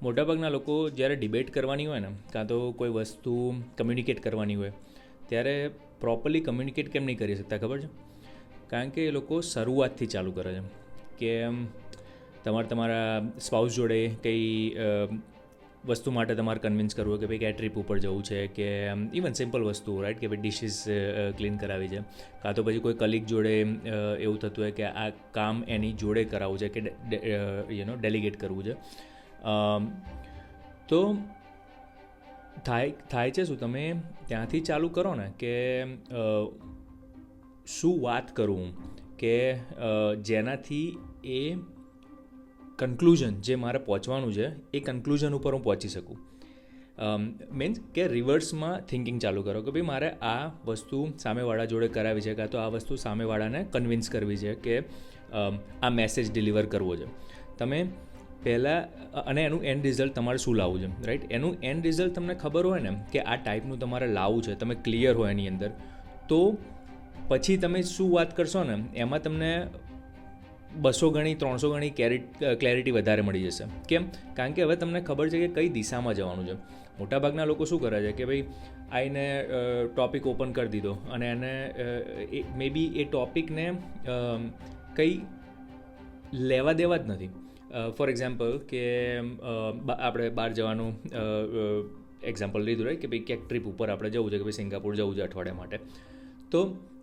મોટાભાગના લોકો જ્યારે ડિબેટ કરવાની હોય ને, કાં તો કોઈ વસ્તુ કમ્યુનિકેટ કરવાની હોય, ત્યારે પ્રોપરલી કમ્યુનિકેટ કેમ નહીં કરી શકતા ખબર છે? કારણ કે એ લોકો શરૂઆતથી ચાલુ કરે છે કે તમારા સ્પાઉસ જોડે કંઈ વસ્તુ માટે તમારે કન્વિન્સ કરવું હોય કે ભાઈ કે ટ્રીપ ઉપર જવું છે, કે ઇવન સિમ્પલ વસ્તુ, રાઈટ, કે ભાઈ ડિશિસ ક્લીન કરાવી છે, કાં તો પછી કોઈ કલીગ જોડે એવું થતું હોય કે આ કામ એની જોડે કરાવવું છે, કે ડેલિગેટ કરવું છે. તો થાય છે શું, તમે ત્યાંથી ચાલુ કરો ને કે શું વાત કરું કે જેનાથી એ કન્ક્લુઝન જે મારે પહોંચવાનું છે એ કન્ક્લુઝન ઉપર હું પહોંચી શકું. મીન્સ કે રિવર્સમાં થિંકિંગ ચાલુ કરો કે ભાઈ મારે આ વસ્તુ સામેવાળા જોડે કરાવી છે, કાં તો આ વસ્તુ સામેવાળાને કન્વિન્સ કરવી છે કે આ મેસેજ ડિલિવર કરવો છે. તમે પહેલાં અને એનું એન્ડ રિઝલ્ટ તમારે શું લાવવું છે, રાઈટ? એનું એન્ડ રિઝલ્ટ તમને ખબર હોય ને કે આ ટાઈપનું તમારે લાવવું છે, તમે ક્લિયર હોય એની અંદર, તો પછી તમે શું વાત કરશો ને એમાં તમને 200 ગણી 300 ગણી ક્લેરિટી વધારે મળી જશે. કેમ? કારણ કે હવે તમને ખબર છે કે કઈ દિશામાં જવાનું છે. મોટાભાગના લોકો શું કરે છે કે ભાઈ આઈને ટૉપિક ઓપન કરી દીધો અને એને મે બી એ ટૉપિકને કંઈ લેવા દેવા જ નથી. ફોર એક્ઝામ્પલ કે આપણે બહાર જવાનું એક્ઝામ્પલ લીધું, રાઈટ, કે ભાઈ ક્યાંક ટ્રીપ ઉપર આપણે જવું છે, કે ભાઈ સિંગાપુર જવું છે અઠવાડિયા માટે. તો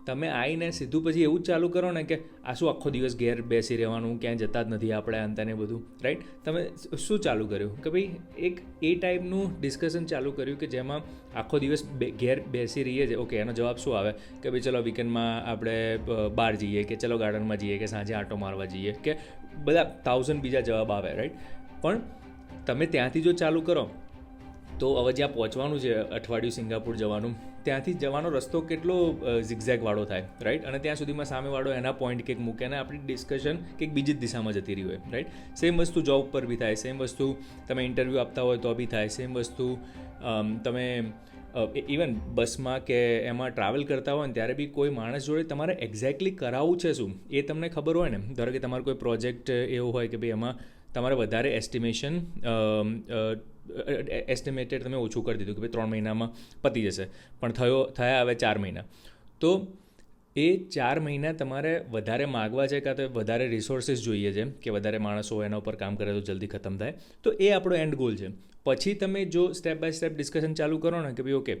તમે આવીને સીધું પછી એવું જ ચાલુ કરો ને કે આ શું આખો દિવસ ઘેર બેસી રહેવાનું, ક્યાંય જતા જ નથી આપણે અંતને બધું, રાઈટ? તમે શું ચાલુ કર્યું કે ભાઈ એક એ ટાઈપનું ડિસ્કશન ચાલુ કર્યું કે જેમાં આખો દિવસ ઘેર બેસી રહીએ છે. ઓકે, એનો જવાબ શું આવે કે ભાઈ ચલો વીકેન્ડમાં આપણે બહાર જઈએ, કે ચલો ગાર્ડનમાં જઈએ, કે સાંજે આંટો મારવા જઈએ, કે બધા 1000 બીજા જવાબ આવે, રાઈટ? પણ તમે ત્યાંથી જો ચાલુ કરો તો હવે જ્યાં પહોંચવાનું છે અઠવાડિયું સિંગાપુર જવાનું, ત્યાંથી જવાનો રસ્તો કેટલો ઝિગઝેગવાળો થાય, રાઈટ? અને ત્યાં સુધીમાં સામેવાળો એના પોઈન્ટ કંઈક મૂકે અને આપણી ડિસ્કશન કંઈક બીજી જ દિશામાં જતી રહી હોય, રાઈટ? સેમ વસ્તુ જોબ પર બી થાય, સેમ વસ્તુ તમે ઇન્ટરવ્યૂ આપતા હોય તો બી થાય, સેમ વસ્તુ તમે ઇવન બસમાં કે એમાં ટ્રાવેલ કરતા હોય ને ત્યારે બી કોઈ માણસ જોડે તમારે એક્ઝેક્ટલી કરાવવું છે શું એ તમને ખબર હોય ને. ધારો કે તમારો કોઈ પ્રોજેક્ટ એવો હોય કે ભાઈ એમાં તમારે વધારે એસ્ટિમેટેડ તમે ઓછું કરી દીધું કે ભાઈ 3 મહિનામાં પતી જશે, પણ થયા હવે 4 મહિના. તો એ 4 મહિના તમારે વધારે માગવા છે, કાં તો વધારે રિસોર્સિસ જોઈએ છે કે વધારે માણસો એના ઉપર કામ કરે તો જલ્દી ખતમ થાય, તો એ આપણો એન્ડ ગોલ છે. પછી તમે જો સ્ટેપ બાય સ્ટેપ ડિસ્કશન ચાલુ કરો ને કે ભાઈ ઓકે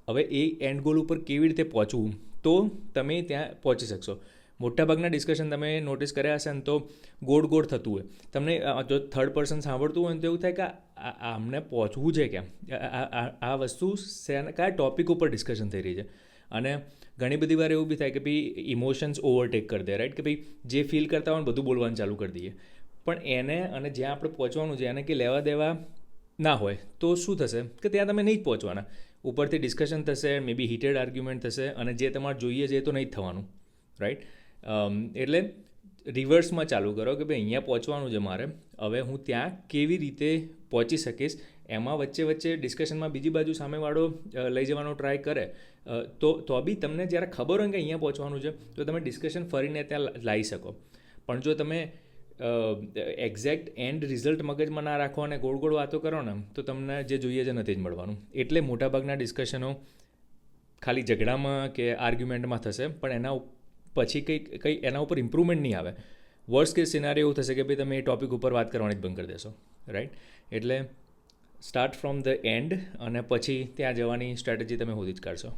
હવે એ એન્ડ ગોલ ઉપર કેવી રીતે પહોંચવું, તો તમે ત્યાં પહોંચી શકશો. મોટાભાગના ડિસ્કશન તમે નોટિસ કર્યા હશે ને તો ગોળ થતું હોય. તમને જો થર્ડ પર્સન સાંભળતું હોય ને તો એવું થાય કે આમને પહોંચવું છે કેમ, આ વસ્તુ કયા ટૉપિક ઉપર ડિસ્કશન થઈ રહી છે. અને ઘણી બધી વાર એવું બી થાય કે ભાઈ ઇમોશન્સ ઓવરટેક કરી દે, રાઈટ? કે ભાઈ જે ફીલ કરતા હોય ને બધું બોલવાનું ચાલુ કરી દઈએ, પણ એને અને જ્યાં આપણે પહોંચવાનું છે એને કંઈ લેવા દેવા ના હોય તો શું થશે કે ત્યાં તમે નહીં જ પહોંચવાના. ઉપરથી ડિસ્કશન થશે, મે બી હીટેડ આર્ગ્યુમેન્ટ થશે, અને જે તમારે જોઈએ છે એ તો નહીં જ થવાનું, રાઈટ? એટલે રિવર્સમાં ચાલુ કરો કે ભાઈ અહીંયા પહોંચવાનું છે મારે, હવે હું ત્યાં કેવી રીતે પહોંચી શકીશ. એમાં વચ્ચે ડિસ્કશનમાં બીજી બાજુ સામેવાળો લઈ જવાનો ટ્રાય કરે તો બી તમને જ્યારે ખબર હોય કે અહીંયા પહોંચવાનું છે તો તમે ડિસ્કશન ફરીને ત્યાં લાવી શકો. પણ જો તમે એક્ઝેક્ટ એન્ડ રિઝલ્ટ મગજમાં ના રાખો અને ગોળ વાતો કરો ને તો તમને જે જોઈએ છે નથી જ મળવાનું. એટલે મોટાભાગના ડિસ્કશનો ખાલી ઝઘડામાં કે આર્ગ્યુમેન્ટમાં થશે, પણ એના પછી કંઈ એના ઉપર ઇમ્પ્રુવમેન્ટ નહીં આવે. વર્સ્ટ કેસ સિનારીઓ એવું થશે કે ભાઈ તમે એ ટૉપિક ઉપર વાત કરવાની જ બંધ કરી દેશો, રાઈટ? એટલે સ્ટાર્ટ ફ્રોમ ધ એન્ડ અને પછી ત્યાં જવાની સ્ટ્રેટેજી તમે શોધી જ કાઢશો.